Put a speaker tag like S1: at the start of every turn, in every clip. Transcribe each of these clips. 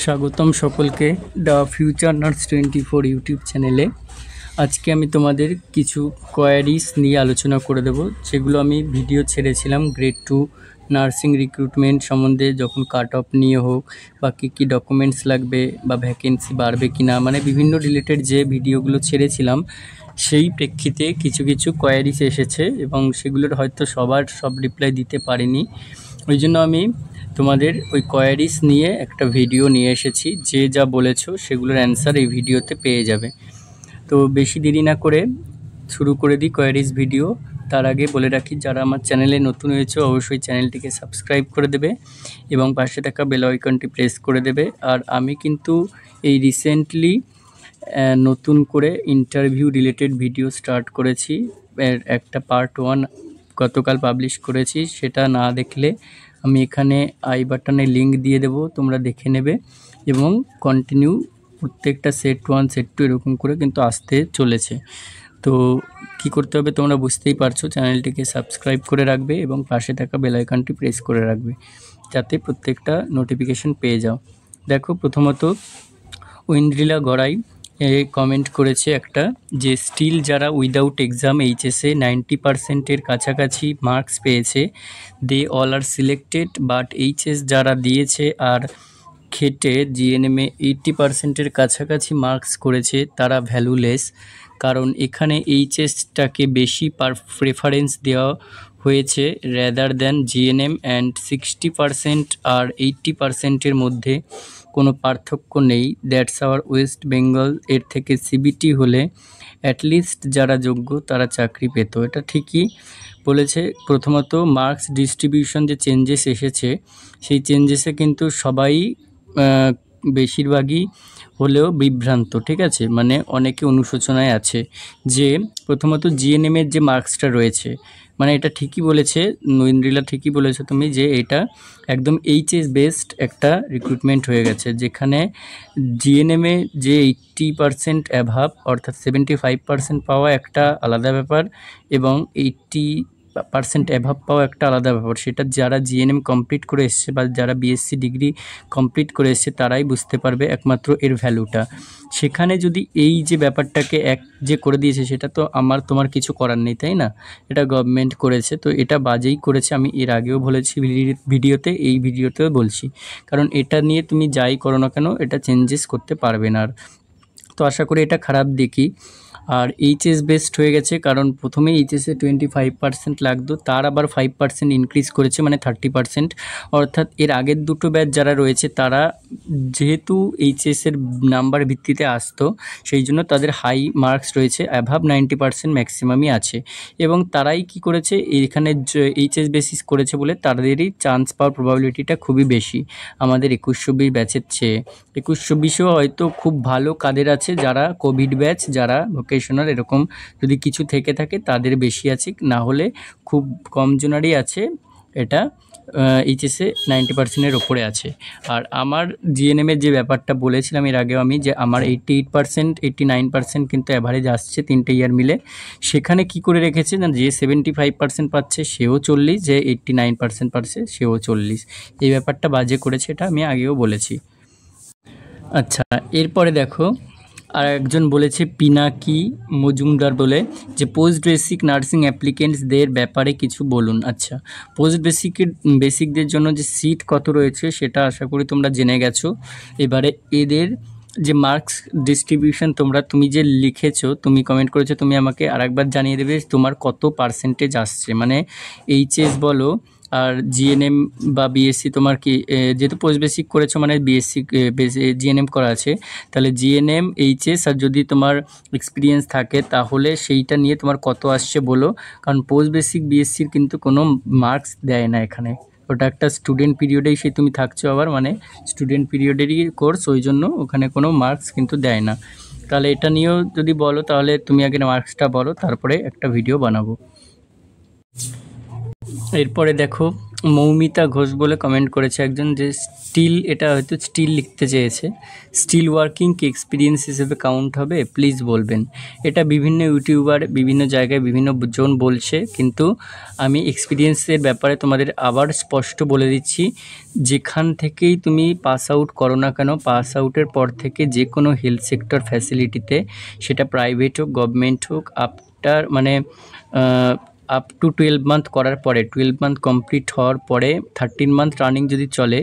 S1: স্বাগতম সকলকে the future nurse 24 YouTube চ্যানেলে। আজকে আমি তোমাদের কিছু কোয়ারিজ নিয়ে আলোচনা করে দেব, যেগুলো আমি ভিডিও ছেড়েছিলাম গ্রেড 2 নার্সিং রিক্রুটমেন্ট সম্বন্ধে, যখন কাট অফ নিয়ে হোক বা কী ডকুমেন্টস লাগবে বা ভ্যাকেন্সি বাড়বে কি না, মানে বিভিন্ন রিলেটেড যে ভিডিওগুলো ছেড়েছিলাম সেই প্রেক্ষিতে কিছু কিছু কোয়ারিজ এসেছে এবং সেগুলোর হয়তো সব রিপ্লাই দিতে পারিনি। ওই জন্য আমি তোমাদের ওই কোয়ারিজ নিয়ে একটা ভিডিও নিয়ে এসেছি। যে যা বলেছো সেগুলোর অ্যান্সার এই ভিডিওতে পেয়ে যাবে। তো বেশি দেরি না করে শুরু করে দিই কোয়ারিজ ভিডিও। তার আগে বলে রাখি, যারা আমার চ্যানেলে নতুন হয়েছে অবশ্যই চ্যানেলটিকে সাবস্ক্রাইব করে দেবে এবং পাশে থাকা বেল আইকনটি প্রেস করে দেবে। আর আমি কিন্তু এই রিসেন্টলি নতুন করে ইন্টারভিউ রিলেটেড ভিডিও স্টার্ট করেছি। এর একটা পার্ট 1 গতকাল পাবলিশ করেছি, সেটা না দেখলে আমি এখানে আই বাটনে লিঙ্ক দিয়ে দেবো, তোমরা দেখে নেবে এবং কন্টিনিউ প্রত্যেকটা সেট 1 সেট 2 এরকম করে কিন্তু আসতে চলেছে। তো কি করতে হবে তোমরা বুঝতেই পারছো, চ্যানেলটিকে সাবস্ক্রাইব করে রাখবে এবং পাশে থাকা বেল আইকনটি প্রেস করে রাখবে যাতে প্রত্যেকটা নোটিফিকেশন পেয়ে যাও। দেখো, প্রথমত ঐন্দ্রিলা গড়াই কমেন্ট করেছে একটা, যে স্টিল যারা উইদাউট এক্সাম এইচএসে 90%-এর কাছাকাছি মার্কস পেয়েছে, they all are selected, but HS যারা দিয়েছে আর খেটে জিএনএমে 80%-এর কাছাকাছি মার্কস করেছে তারা ভ্যালুলেস, কারণ এখানে এইচএসটাকে বেশি প্রেফারেন্স দেওয়া হয়েছে রেদার দ্যান জিএনএম, অ্যান্ড 60% আর 80%-এর মধ্যে কোনো পার্থক্য নেই। That's our West Bengal. এর থেকে সিবিটি হলে অ্যাটলিস্ট যারা যোগ্য তারা চাকরি পেত। এটা ঠিকই বলেছে। প্রথমত মার্কস ডিস্ট্রিবিউশন যে চেঞ্জেস এসেছে সেই চেঞ্জেসে কিন্তু সবাই বেশিরভাগই হলেও বিভ্রান্ত, ঠিক আছে, মানে অনেকে অনুশোচনায় আছে। যে প্রথমত জিএনএমের যে মার্কসটা রয়েছে, মানে এটা ঠিকই বলেছে নৈন্দ্রিলা, ঠিকই বলেছো তুমি, যে এটা একদম এইচএস বেসড একটা রিক্রুটমেন্ট হয়ে গেছে, যেখানে জিএনএমে যে 80% অ্যাভাব অর্থাৎ 75% পাওয়া একটা আলাদা ব্যাপার এবং 80% অ্যাভাব পাওয়া একটা আলাদা ব্যাপার। সেটা যারা জিএনএম কমপ্লিট করে এসছে বা যারা বিএসসি ডিগ্রি কমপ্লিট করে এসছে তারাই বুঝতে পারবে একমাত্র এর ভ্যালুটা। সেখানে যদি এই যে ব্যাপারটাকে এক যে করে দিয়েছে, সেটা তো তোমার কিছু করার নেই, তাই না? এটা গভর্নমেন্ট করেছে, তো এটা বাজেই করেছে। আমি এর আগেও বলেছি ভিডিওতে, এই ভিডিওতেও বলছি, কারণ এটা নিয়ে তুমি যাই করো না কেন এটা চেঞ্জেস করতে পারবে না। আর তো আশা করি এটা খারাপ দেখি। আর এইচএস বেসড হয়ে গেছে, কারণ প্রথমে এইচএসে 25% লাগতো, তার আবার 5% ইনক্রিজ করেছে, মানে 30%। অর্থাৎ এর আগের দুটো ব্যাচ যারা রয়েছে তারা যেহেতু এইচএসের নাম্বার ভিত্তিতে আসতো, সেই জন্য তাদের হাই মার্কস রয়েছে, অ্যাভাব 90% ম্যাক্সিমামই আছে, এবং তারাই কি করেছে এখানে এইচএস বেসিস করেছে বলে তাদেরই চান্স পাওয়ার প্রবাবিলিটিটা খুবই বেশি আমাদের 21-20 ব্যাচের চেয়ে। 21-20-ও হয়তো খুব ভালো কাদের আছে, যারা কোভিড ব্যাচ, যারা ভোকেশনাল, এরকম যদি কিছু থেকে থাকে তাদের বেশি আছে, না হলে খুব কম জনেরই আছে। এটা এইচএসে 90%-এর ওপরে আছে। আর আমার জিএনএমের যে ব্যাপারটা বলেছিলাম এর আগেও আমি, যে আমার 88% 89% কিন্তু অ্যাভারেজ আসছে তিনটে ইয়ার মিলে। সেখানে কি করে রেখেছে না, যে 75% পাচ্ছে সেও 40, যে 89% পাচ্ছে সেও 40। এই ব্যাপারটা বাজে করেছে, এটা আমি আগেও বলেছি। আচ্ছা, এরপরে দেখো আর একজন বলেছে পিনাকি মজুমদার বলে, যে পোস্ট বেসিক নার্সিং অ্যাপ্লিকেন্টসদের ব্যাপারে কিছু বলুন। আচ্ছা, পোস্ট বেসিকদের জন্য যে সিট কত রয়েছে সেটা আশা করি তোমরা জেনে গেছো। এবারে এদের যে মার্কস ডিস্ট্রিবিউশন তুমি যে লিখেছো, তুমি কমেন্ট করেছো, তুমি আমাকে আরেকবার জানিয়ে দেবে তোমার কত পার্সেন্টেজ আসছে, মানে এইচএস বলো আর জিএনএম বা বিএসসি, তোমার কি যেহেতু পোস্ট বেসিক করেছো মানে বিএসসি জিএনএম করা আছে, তাহলে জিএনএম এইচএস আর যদি তোমার এক্সপিরিয়েন্স থাকে তাহলে সেইটা নিয়ে তোমার কত আসছে বলো। কারণ পোস্ট বেসিক বিএসসির কিন্তু কোনো মার্কস দেয় না এখানে, ওটা একটা স্টুডেন্ট পিরিয়ডেই তুমি থাকছো, আবার মানে স্টুডেন্ট পিরিয়ডেরই কোর্স, ওই জন্য ওখানে কোনো মার্কস কিন্তু দেয় না। তাহলে এটা নিয়েও যদি বলো তাহলে তুমি আগে মার্কসটা বলো, তারপরে একটা ভিডিও বানাবো। এরপরে দেখো মৌমিতা ঘোষ বলে কমেন্ট করেছে একজন, যে স্টিল, এটা হয়তো স্টিল লিখতে চেয়েছে, স্টিল ওয়ার্কিং কি এক্সপিরিয়েন্স হিসেবে কাউন্ট হবে, প্লিজ বলবেন। এটা বিভিন্ন ইউটিউবার বিভিন্ন জায়গায় বিভিন্ন জন বলছে, কিন্তু আমি এক্সপিরিয়েন্সের ব্যাপারে তোমাদের আবার স্পষ্ট বলে দিচ্ছি, যেখান থেকেই তুমি পাস আউট করো না কেন, পাস আউটের পর থেকে যে কোনো হেলথ সেক্টর ফ্যাসিলিটিতে, সেটা প্রাইভেট হোক গভর্নমেন্ট হোক, আফটার মানে আপ টু 12 মান্থ করার পরে, 12 মান্থ কমপ্লিট হওয়ার পরে 13 মান্থ রানিং যদি চলে,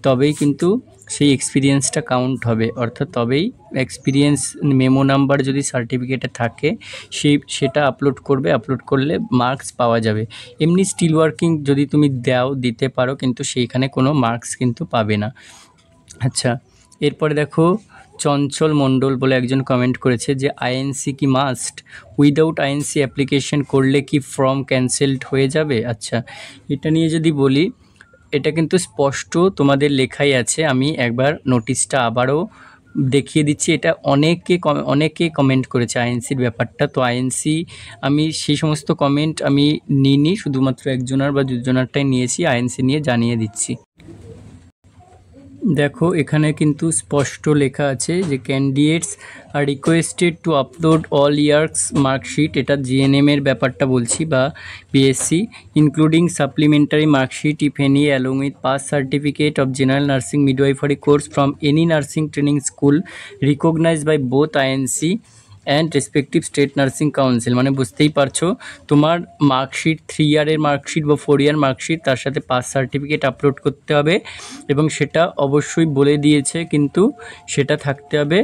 S1: তবেই কিন্তু সেই এক্সপিরিয়েন্সটা কাউন্ট হবে। অর্থাৎ তবেই এক্সপিরিয়েন্স মেমো নাম্বার যদি সার্টিফিকেটে থাকে সেটা আপলোড করবে, আপলোড করলে মার্কস পাওয়া যাবে। এমনি স্টিল ওয়ার্কিং যদি তুমি দিতে পারো, কিন্তু সেইখানে কোনো মার্কস কিন্তু পাবে না। আচ্ছা, এরপরে দেখো চঞ্চল মণ্ডল বলে একজন কমেন্ট করেছে যে আইএনসি কি মাস্ট, উইদাউট আইএনসি অ্যাপ্লিকেশন করলে কি ফর্ম ক্যান্সেলড হয়ে যাবে? আচ্ছা, এটা নিয়ে যদি বলি, এটা কিন্তু স্পষ্ট তোমাদের লেখাই আছে, আমি একবার নোটিশটা আবারও দেখিয়ে দিচ্ছি। এটা অনেকে কমেন্ট করেছে আইএনসির ব্যাপারটা, তো আইএনসি আমি সেই সমস্ত কমেন্ট আমি নিইনি, শুধুমাত্র একজনের বা দুজনারটাই নিয়েছি, আইএনসি নিয়ে জানিয়ে দিচ্ছি। দেখো এখানে কিন্তু স্পষ্ট লেখা আছে যে candidates are requested to upload all years marksheet, এটা জিএনএম এর ব্যাপারটা বলছি বা BSc, including supplementary marksheet if any along with pass certificate of general nursing midwifery course from any nursing training school recognised by both INC and respective state nursing council. মানে বুঝতেই পারছো, তোমার marksheet 3 ইয়ারের marksheet বা 4 ইয়ার marksheet, তার সাথে pass certificate upload করতে হবে, এবং সেটা অবশ্যই বলে দিয়েছে, কিন্তু সেটা থাকতে হবে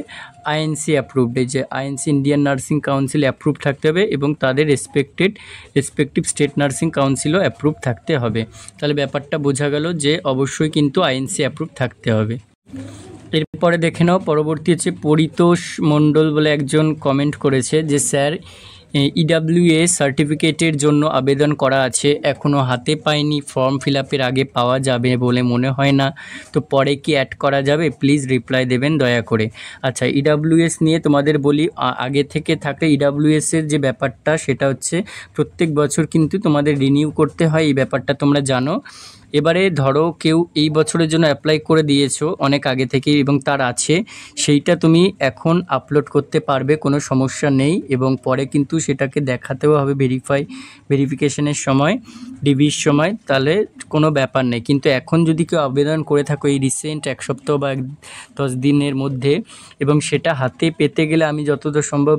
S1: আইএনসি অ্যাপ্রুভড, এই যে INC Indian nursing council approve থাকতে হবে, এবং তাদের রেসপেক্টিভ স্টেট নার্সিং কাউন্সিলও অ্যাপ্রুভ থাকতে হবে। তাহলে ব্যাপারটা বোঝা গেল যে অবশ্যই কিন্তু আইএনসি অ্যাপ্রুভ থাকতে হবে। এরপরে দেখে নাও, পরবর্তী হচ্ছে পরিতোষ মণ্ডল বলে একজন কমেন্ট করেছে যে স্যার ইডাব্লিউএস সার্টিফিকেটের জন্য আবেদন করা আছে, এখনও হাতে পাইনি, ফর্ম ফিল আপের আগে পাওয়া যাবে বলে মনে হয় না, তো পরে কি অ্যাড করা যাবে, প্লিজ রিপ্লাই দেবেন দয়া করে। আচ্ছা, ইডাব্লিউএস নিয়ে তোমাদের বলি, আগে থেকে থাকলে ইডাব্লিউএসের যে ব্যাপারটা, সেটা হচ্ছে প্রত্যেক বছর কিন্তু তোমাদের রিনিউ করতে হয়, এই ব্যাপারটা তোমরা জানো। এবারে ধরো কেউ এই বছরের জন্য অ্যাপ্লাই করে দিয়েছো অনেক আগে থেকেই এবং তার আছে, সেইটা তুমি এখন আপলোড করতে পারবে, কোনো সমস্যা নেই, এবং পরে কিন্তু সেটাকে দেখাতেও হবে ভেরিফিকেশনের সময়, ডিবির সময়, তাহলে কোনো ব্যাপার নেই। কিন্তু এখন যদি কেউ আবেদন করে থাকো এই রিসেন্ট 1 সপ্তাহ বা 10 দিনের মধ্যে, এবং সেটা হাতে পেতে গেলে আমি যতদূর সম্ভব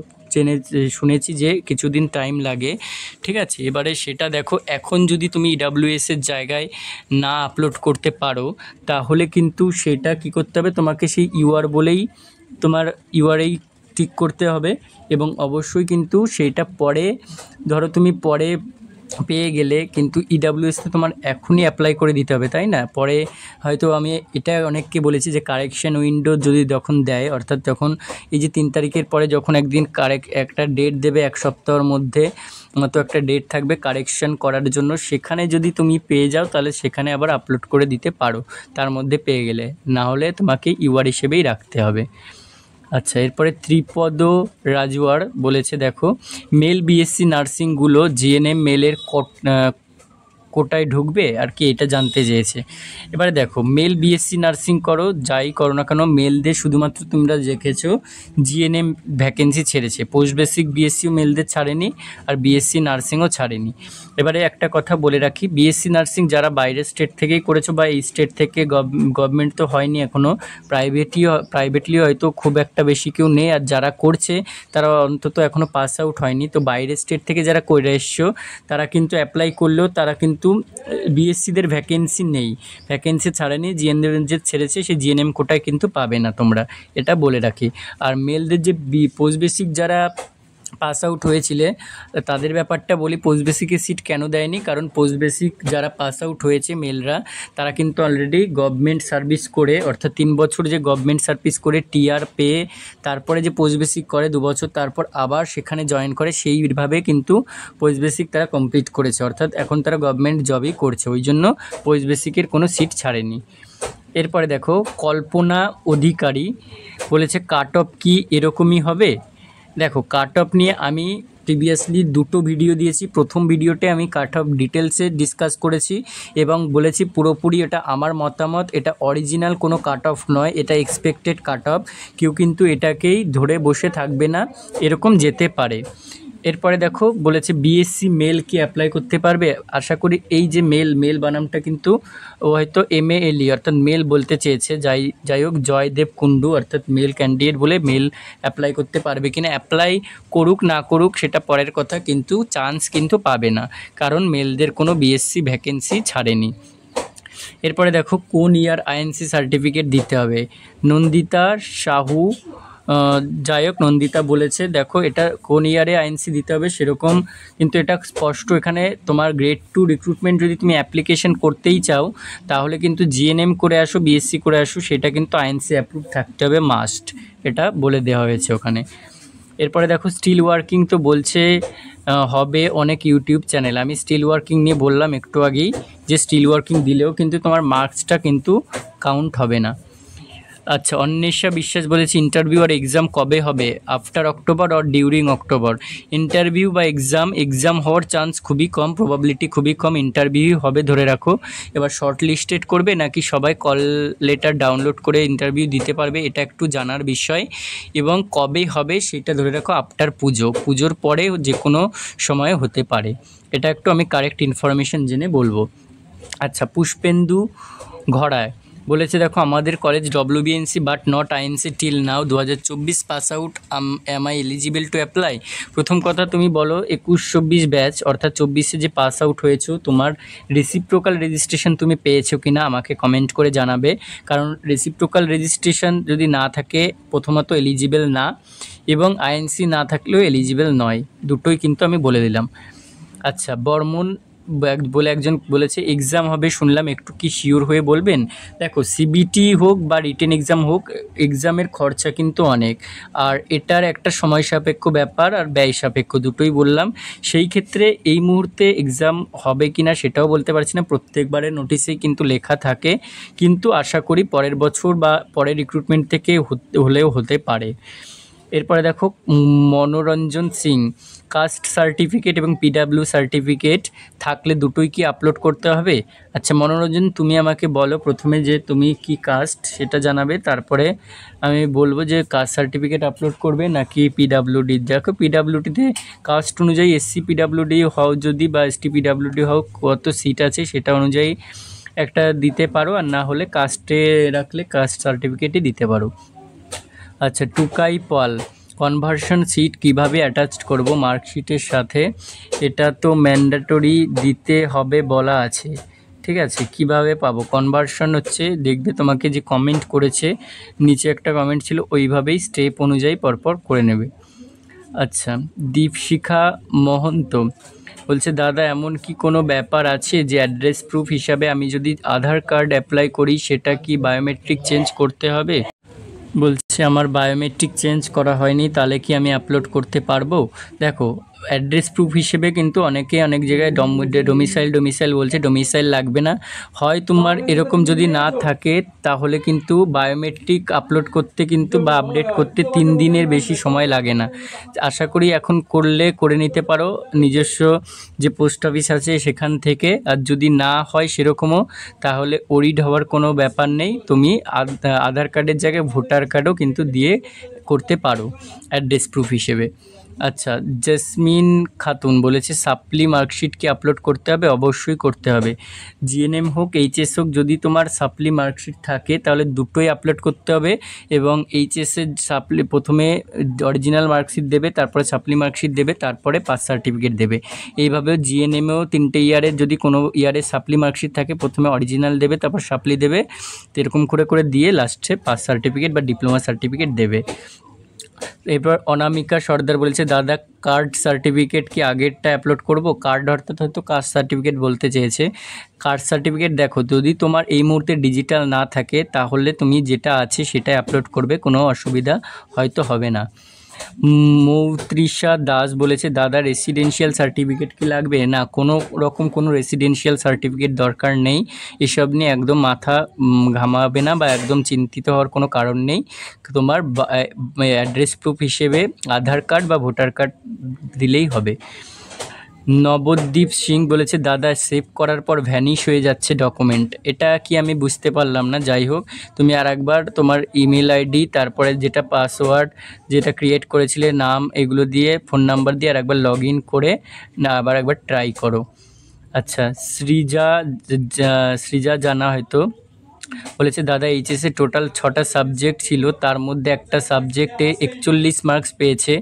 S1: শুনেছি যে কিছুদিন টাইম লাগে, ঠিক আছে। এবারে সেটা দেখো, এখন যদি তুমি ইডাব্লিউএসের জায়গায় না আপলোড করতে পারো, তাহলে কিন্তু সেটা কি করতে হবে, তোমাকে সেই ইউআর বলেই তোমার ইউআরএই ঠিক করতে হবে, এবং অবশ্যই কিন্তু সেইটা পরে, ধরো তুমি পরে পেয়ে গেলে, কিন্তু ইডাব্লিউএসতে তোমার এখনই অ্যাপ্লাই করে দিতে হবে, তাই না? পরে হয়তো আমি এটা অনেককে বলেছি যে কারেকশন উইন্ডো যদি যখন দেয়, অর্থাৎ যখন এই যে 3 তারিখের পরে যখন একদিন একটা ডেট দেবে, 1 সপ্তাহের মধ্যে মতো একটা ডেট থাকবে কারেকশন করার জন্য, সেখানে যদি তুমি পেয়ে যাও, তাহলে সেখানে আবার আপলোড করে দিতে পারো, তার মধ্যে পেয়ে গেলে, না হলে তোমাকে ইউআর হিসেবেই রাখতে হবে। আচ্ছা, এরপরে ত্রিপদ রাজওয়ার বলেছে, দেখো মেল বিএসসি নার্সিংগুলো জিএনএম মেলের কোটায় ঢুকবে আর কি, এটা জানতে চেয়েছে। এবারে দেখো, মেল বিএসসি নার্সিং করো, যাই করো না কেন, মেলদের শুধুমাত্র তোমরা দেখেছো জিএনএম ভ্যাকেন্সি ছেড়েছে, পোস্ট বেসিক বিএসসিও মেলদের ছাড়েনি, আর বিএসসি নার্সিংও ছাড়েনি। এবারে একটা কথা বলে রাখি, বিএসসি নার্সিং যারা বাইরের স্টেট থেকেই করেছো বা এই স্টেট থেকে, গভর্নমেন্ট তো হয়নি এখনও, প্রাইভেটলি হয়তো খুব একটা বেশি কেউ নেই, আর যারা করছে তারা অন্তত এখনও পাস আউট হয়নি, তো বাইরের স্টেট থেকে যারা করে এসছো তারা কিন্তু অ্যাপ্লাই করলেও তারা কিন্তু বিএসসিদের ভ্যাকেন্সি নেই, ভ্যাকেন্সি ছাড়েনি, জিএনএম যে ছেড়েছে সেই জিএনএম কোটায় কিন্তু পাবে না তোমরা, এটা বলে রাখি। আর মেলদের যে পোস্ট বেসিক যারা পাস আউট হয়েছিলে তাদের ব্যাপারটা বলি, পোস্ট বেসিকে সিট কেন দেয়নি, কারণ পোস্ট বেসিক যারা পাস আউট হয়েছে মেলরা, তারা কিন্তু অলরেডি গভর্নমেন্ট সার্ভিস করে, অর্থাৎ 3 বছর যে গভর্নমেন্ট সার্ভিস করে টিআর পেয়ে তারপরে যে পোস্ট বেসিক করে 2 বছর, তারপর আবার সেখানে জয়েন করে, সেইভাবে কিন্তু পোস্ট বেসিক তারা কমপ্লিট করেছে, অর্থাৎ এখন তারা গভর্নমেন্ট জবই করছে, ওই জন্য পোস্ট বেসিকের কোনো সিট ছাড়েনি। এরপরে দেখো, কল্পনা অধিকারী বলেছে কাট অফ কি এরকমই হবে। দেখো, কাট অফ নিয়ে আমি প্রিভিয়াসলি দুটো ভিডিও দিয়েছি। প্রথম ভিডিওতে আমি কাট অফ ডিটেলসে ডিসকাস করেছি এবং বলেছি পুরোপুরি এটা আমার মতামত, এটা অরিজিনাল কোনো কাট অফ নয়, এটা এক্সপেক্টেড কাট অফ। কেউ কিন্তু এটাকেই ধরে বসে থাকবে না, এরকম যেতে পারে। এরপরে দেখো বলেছে বিএসসি মেল কি অ্যাপ্লাই করতে পারবে। আশা করি এই যে মেল বানামটা কিন্তু ও হয়তো MALE অর্থাৎ মেল বলতে চেয়েছে। যাই হোক, জয়দেব কুন্ডু অর্থাৎ মেল ক্যান্ডিডেট বলে মেল অ্যাপ্লাই করতে পারবে কিনা, অ্যাপ্লাই করুক না করুক সেটা পরের কথা, কিন্তু চান্স কিন্তু পাবে না, কারণ মেলদের কোনো বিএসসি ভ্যাকেন্সি ছাড়েনি। এরপরে দেখো কোন ইয়ার আইএনসি সার্টিফিকেট দিতে হবে। নন্দিতা সাহু, যাই হোক নন্দিতা বলেছে, দেখো এটা কোন ইয়ারে আইএনসি দিতে হবে সেরকম কিন্তু এটা স্পষ্ট এখানে। তোমার গ্রেড 2 রিক্রুটমেন্ট যদি তুমি অ্যাপ্লিকেশন করতেই চাও তাহলে কিন্তু জিএনএম করে আসো, বিএসসি করে আসো, সেটা কিন্তু আইএনসি অ্যাপ্রুভ থাকতে হবে, মাস্ট, এটা বলে দেওয়া হয়েছে ওখানে। এরপরে দেখো স্টিল ওয়ার্কিং তো বলছে হবে অনেক ইউটিউব চ্যানেল। আমি স্টিল ওয়ার্কিং নিয়ে বললাম একটু আগেই যে স্টিল ওয়ার্কিং দিলেও কিন্তু তোমার মার্কসটা কিন্তু কাউন্ট হবে না। আচ্ছা, অন্বেষা বিশ্বাস বলেছে ইন্টারভিউ আর এক্সাম কবে হবে, after October or during October. Interview বা এক্সাম হওয়ার চান্স খুবই কম, প্রবাবিলিটি খুবই কম, ইন্টারভিউ হবে ধরে রাখো। এবার শর্ট লিস্টেড করবে নাকি সবাই কল লেটার ডাউনলোড করে ইন্টারভিউ দিতে পারবে, এটা একটু জানার বিষয়। এবং কবে হবে সেটা ধরে রাখো আফটার পুজোর পরে যে কোনো সময়ে হতে পারে, এটা একটু আমি কারেক্ট ইনফরমেশন জেনে বলবো। আচ্ছা, পুষ্পেন্দু ঘড়ায় বলেছে দেখো আমাদের college WBNC but not INC till now, 2024 pass out, am I eligible to apply. প্রথম কথা তুমি বলো 21-24 ব্যাচ অর্থাৎ 24-এ যে পাস আউট হয়েছো তোমার রেসিপ্রোকাল রেজিস্ট্রেশন তুমি পেয়েছো কিনা আমাকে কমেন্ট করে জানাবে, কারণ রেসিপ্রোকাল রেজিস্ট্রেশন যদি না থাকে প্রথমত এলিজিবল না, এবং আইএনসি না থাকলেও এলিজিবল নয়, দুটোই কিন্তু আমি বলে দিলাম। আচ্ছা, বর্মন বলে একজন বলেছে এক্সাম হবে শুনলাম, একটু কি শিওর হয়ে বলবেন। দেখো সিবিটি হোক বা রিটেন এক্সাম হোক, এক্সামের খরচা কিন্তু অনেক, আর এটার একটা সময় সাপেক্ষ ব্যাপার আর ব্যয় সাপেক্ষ, দুটোই বললাম। সেই ক্ষেত্রে এই মুহূর্তে এক্সাম হবে কি না সেটাও বলতে পারছি না, প্রত্যেকবারের নোটিশেই কিন্তু লেখা থাকে, কিন্তু আশা করি পরের বছর বা পরের রিক্রুটমেন্ট থেকে হলেও হতে পারে। এরপরে দেখো মনোরঞ্জন সিং, কাস্ট সার্টিফিকেট এবং পিডাব্লিউ সার্টিফিকেট থাকলে দুটোই কি আপলোড করতে হবে। আচ্ছা মনোরঞ্জন, তুমি আমাকে বলো প্রথমে যে তুমি কি কাস্ট সেটা জানাবে, তারপরে আমি বলবো যে কাস্ট সার্টিফিকেট আপলোড করবে নাকি পিডাব্লিউডি। দেখো পিডাব্লিউডিতে কাস্ট অনুযায়ী SC পিডাব্লিউডি হও যদি বা ST পিডাব্লিউডি হও, কত সিট আছে সেটা অনুযায়ী একটা দিতে পারো, আর না হলে কাস্টে রাখলে কাস্ট সার্টিফিকেটই দিতে পারো। আচ্ছা, টুকাই পাল, কনভার্সন সিট কিভাবে অ্যাটাচ করব মার্কশিটের সাথে, এটা তো ম্যান্ডেটরি দিতে হবে বলা আছে, ঠিক আছে। কিভাবে পাবো কনভার্সন হচ্ছে দেখবে তোমাকে যে কমেন্ট করেছে নিচে একটা কমেন্ট ছিল, ওইভাবেই স্টেপ অনুযায়ী পরপর করে নেবে। আচ্ছা, দীপশিখা মহন্ত বলছে দাদা এমন কি কোনো ব্যাপার আছে যে অ্যাড্রেস প্রুফ হিসাবে আমি যদি আধার কার্ড অ্যাপ্লাই করি সেটা কি বায়োমেট্রিক চেঞ্জ করতে হবে। বলছে আমার বায়োমেট্রিক চেঞ্জ করা হয়নি, তাহলে কি আমি আপলোড করতে পারবো। দেখো অ্যাড্রেস প্রুফ হিসেবে কিন্তু অনেকে অনেক জায়গায় ডোমিসাইল বলছে, ডোমিসাইল লাগবে না। হয় তোমার এরকম যদি না থাকে তাহলে কিন্তু বায়োমেট্রিক আপলোড করতে কিন্তু বা আপডেট করতে 3 দিনের বেশি সময় লাগে না। আশা করি এখন করে নিতে পারো নিজস্ব যে পোস্ট অফিস আছে সেখান থেকে, আর যদি না হয় সেরকমও তাহলে ওরিড হওয়ার কোনো ব্যাপার নেই, তুমি আধার কার্ডের জায়গায় ভোটার কার্ডও কিন্তু দিয়ে করতে পারো অ্যাড্রেস প্রুফ হিসেবে। আচ্ছা, জেসমিন খাতুন বলেছে সাপ্লি মার্কশিট কি আপলোড করতে হবে। অবশ্যই করতে হবে, জিএনএম হোক এইচএস হোক, যদি তোমার সাপ্লি মার্কশিট থাকে তাহলে দুটোই আপলোড করতে হবে। এবং এইচএসের সাপ্লি প্রথমে অরিজিনাল মার্কশিট দেবে, তারপরে সাপ্লি মার্কশিট দেবে, তারপরে পাস সার্টিফিকেট দেবে। এইভাবে জিএনএমেও 3টে ইয়ারের যদি কোনো ইয়ারে সাপ্লি মার্কশিট থাকে প্রথমে অরিজিনাল দেবে, তারপর সাপ্লি দেবে, তো এরকম করে দিয়ে লাস্টে পাস সার্টিফিকেট বা ডিপ্লোমা সার্টিফিকেট দেবে। এরপর অনামিকা সর্দার বলেছে দাদা কার্ড সার্টিফিকেট কি আগেরটা আপলোড করব। কার্ড অর্থাৎ হয়তো কাস্ট সার্টিফিকেট বলতে চেয়েছে। কাস্ট সার্টিফিকেট দেখো যদি তোমার এই মুহূর্তে ডিজিটাল না থাকে তাহলে তুমি যেটা আছে সেটাই আপলোড করবে, কোনো অসুবিধা হয়তো হবে না। মৌত্রিষা দাস বলেছে দাদা রেসিডেন্সিয়াল সার্টিফিকেট কি লাগবে? না, কোনো রকম কোনো রেসিডেন্সিয়াল সার্টিফিকেট দরকার নেই। এসব নিয়ে একদম মাথা ঘামাবে না বা একদম চিন্তিত হওয়ার কোনো কারণ নেই। তোমার অ্যাড্রেস প্রুফ হিসেবে আধার কার্ড বা ভোটার কার্ড দিলেই হবে। নবদ্বীপ সিং বলেছে দাদা সেভ করার পর ভ্যানিশ হয়ে যাচ্ছে ডকুমেন্ট, এটা কি আমি বুঝতে পারলাম না। যাই হোক, তুমি আর একবার তোমার ইমেল আইডি, তারপরে যেটা পাসওয়ার্ড যেটা ক্রিয়েট করেছিলে, নাম, এগুলো দিয়ে ফোন নাম্বার দিয়ে আর একবার লগ ইন করে না আবার একবার ট্রাই করো। আচ্ছা, সৃজা জানা হয়তো বলেছে দাদা এইচএসে টোটাল 6টা সাবজেক্ট ছিল, তার মধ্যে একটা সাবজেক্টে 41 মার্কস পেয়েছে,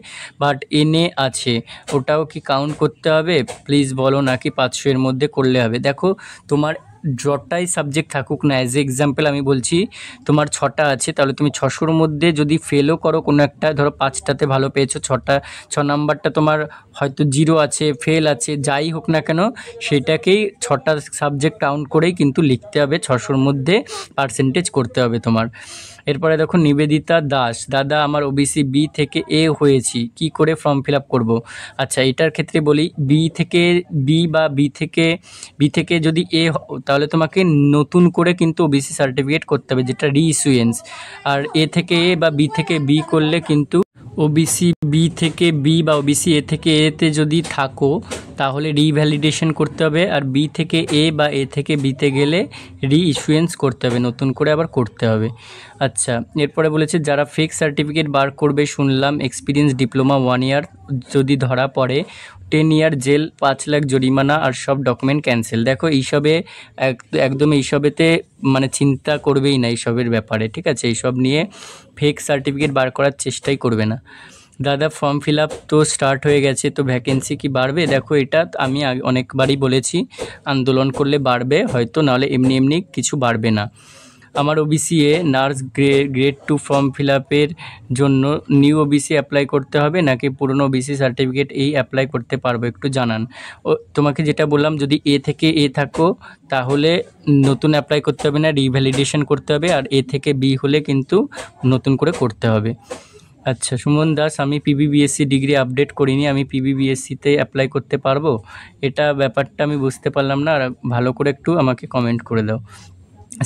S1: বাট এনএ আছে, ওটাও কি কাউন্ট করতে হবে? প্লিজ বলো, নাকি 500-এর মধ্যে করলে হবে? দেখো, তোমার যটাই সাবজেক্ট থাকুক না, অ্যাজ এ এক্সাম্পল আমি বলছি, তোমার 6টা আছে, তাহলে তুমি 600-র মধ্যে যদি ফেলও করো কোনো একটা, ধরো 5টাতে ভালো পেয়েছো, 6 নাম্বারটা তোমার হয়তো 0 আছে, ফেল আছে, যাই হোক না কেন, সেটাকেই 6টা সাবজেক্ট কাউন্ট করেই কিন্তু লিখতে হবে, 600-র মধ্যে পার্সেন্টেজ করতে হবে তোমার। এরপরে দেখো, নিবেদিতা দাস, দাদা আমার ওবিসি বি থেকে এ হয়েছি, কি করে ফর্ম ফিল আপ করবো? আচ্ছা, এটার ক্ষেত্রে বলি, বি থেকে বি বা বি থেকে যদি এ তাহলে তোমাকে নতুন করে কিন্তু ওবিসি সার্টিফিকেট করতে হবে, যেটা রিইস্যুয়েন্স। আর এ থেকে এ বা বি থেকে বি করলে কিন্তু ওবিসি বি থেকে বি বা ওবিসি এ থেকে এতে যদি থাকো তাহলে রিভ্যালিডেশন করতে হবে, আর বি থেকে এ বা এ থেকে বিতে গেলে রিইস্যুয়েন্স করতে হবে, নতুন করে আবার করতে হবে। আচ্ছা, এরপরে বলেছে যারা ফেক সার্টিফিকেট বার করবে শুনলাম এক্সপিরিয়েন্স ডিপ্লোমা 1 ইয়ার, যদি ধরা পড়ে 10 ইয়ার জেল, 5 লাখ জরিমানা আর সব ডকুমেন্ট ক্যান্সেল। দেখো, এইসবে একদম এইসবেতে মানে চিন্তা করবেই না এইসবের ব্যাপারে, ঠিক আছে? এইসব নিয়ে ফেক সার্টিফিকেট বার করার চেষ্টাই করবে না। দাদা ফর্ম ফিল আপ তো স্টার্ট হয়ে গেছে, তো ভ্যাকেন্সি কি বাড়বে? দেখো, এটা আমি অনেকবারই বলেছি, আন্দোলন করলে বাড়বে হয়তো, নাহলে এমনি এমনি কিছু বাড়বে না। আমার OBC a nurse grade 2 form fill আপের জন্য নিউ ওবিসি অ্যাপ্লাই করতে হবে, নাকি পুরনো ওবিসি সার্টিফিকেট এই অ্যাপ্লাই করতে পারবো? একটু জানান। তোমাকে যেটা বললাম, যদি এ থেকে এ থাকো তাহলে নতুন অ্যাপ্লাই করতে হবে না, রিভ্যালিডেশন করতে হবে, আর এ থেকে বি হলে কিন্তু নতুন করে করতে হবে। আচ্ছা, সুমন দাস, আমি পিবিবিএসসি ডিগ্রি আপডেট করিনি, আমি পিবিবিএসসিতে অ্যাপ্লাই করতে পারবো? এটা ব্যাপারটা আমি বুঝতে পারলাম না, আর ভালো করে একটু আমাকে কমেন্ট করে দাও।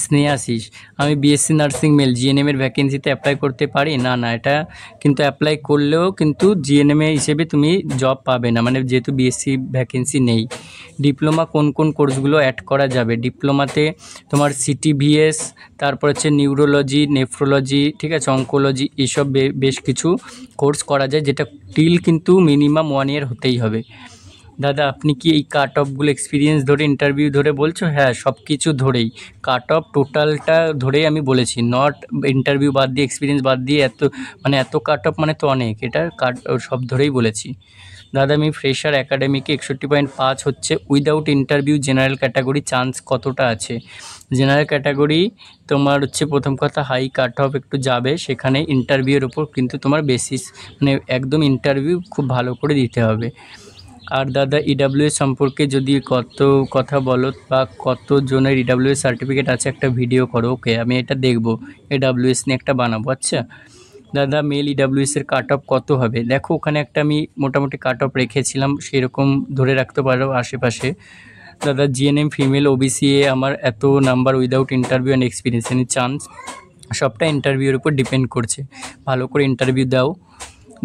S1: স্নেহাশিস, আমি বিএসসি নার্সিং মেল জিএনএমের ভ্যাকেন্সিতে অ্যাপ্লাই করতে পারি? না, এটা কিন্তু অ্যাপ্লাই করলেও কিন্তু জিএনএমএ হিসেবে তুমি জব পাবে না, মানে যেহেতু বিএসসি ভ্যাকেন্সি নেই। ডিপ্লোমা কোন কোন কোর্সগুলো অ্যাড করা যাবে? ডিপ্লোমাতে তোমার সিটিভিএস, তারপর হচ্ছে নিউরোলজি, নেফ্রোলজি, ঠিক আছে, অঙ্কোলজি, এসব বেশ কিছু কোর্স করা যায়, যেটা টিল কিন্তু মিনিমাম 1 ইয়ার হতেই হবে। দাদা আপনি কি এই কাট অফগুলো এক্সপিরিয়েন্স ধরে, ইন্টারভিউ ধরে বলছো? হ্যাঁ, সব কিছু ধরেই, কাট অফ টোটালটা ধরেই আমি বলেছি, নট ইন্টারভিউ বাদ দিয়ে, এক্সপিরিয়েন্স বাদ দিয়ে, এত কাট অফ মানে তো অনেক, এটা সব ধরেই বলেছি। দাদা আমি ফ্রেশার একাডেমিকে 61.5 হচ্ছে, without interview general category chance কতটা আছে? জেনারেল ক্যাটাগরি তোমার হচ্ছে প্রথম কথা হাই কাট অফ একটু যাবে, সেখানে ইন্টারভিউর ওপর কিন্তু তোমার বেসিস, মানে একদম ইন্টারভিউ খুব ভালো করে দিতে হবে। আর দাদা ইডাব্লিউএস সম্পর্কে যদি কত কথা বলো বা কতজনের ইডাব্লিউএস সার্টিফিকেট আছে, একটা ভিডিও করো। ওকে, আমি এটা দেখবো, ইডাব্লিউএস নিয়ে একটা বানাবো। আচ্ছা দাদা, মেল ইডাব্লিউএসের কাট অফ কত হবে? দেখো, ওখানে একটা আমি মোটামুটি কাট অফ রেখেছিলাম, সেরকম ধরে রাখতে পারো আশেপাশে। দাদা জিএনএম ফিমেল ওবিসিএ আমার এত number without interview and experience, any chance? সবটা ইন্টারভিউর উপর ডিপেন্ড করছে, ভালো করে ইন্টারভিউ দাও।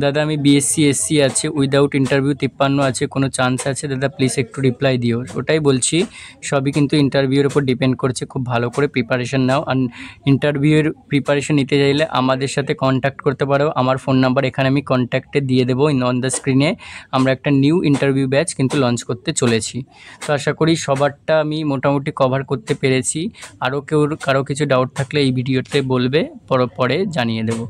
S1: দাদা আমি বিএসসি এসসি আছে, উইদাউট ইন্টারভিউ 53 আছে, কোনো চান্স আছে? দাদা প্লিজ একটু রিপ্লাই দিও। ওটাই বলছি, সবই কিন্তু ইন্টারভিউর উপর ডিপেন্ড করছে, খুব ভালো করে প্রিপারেশন নাও। আর ইন্টারভিউয়ের প্রিপারেশন নিতে চাইলে আমাদের সাথে কন্ট্যাক্ট করতে পারো, আমার ফোন নাম্বার এখানে আমি কন্ট্যাক্টে দিয়ে দেবো অন দ্য স্ক্রিনে। আমরা একটা নিউ ইন্টারভিউ ব্যাচ কিন্তু লঞ্চ করতে চলেছি, তো আশা করি সবারটা আমি মোটামুটি কভার করতে পেরেছি। আরও কারো কিছু ডাউট থাকলে এই ভিডিওতে বলবে, পরে জানিয়ে দেবো।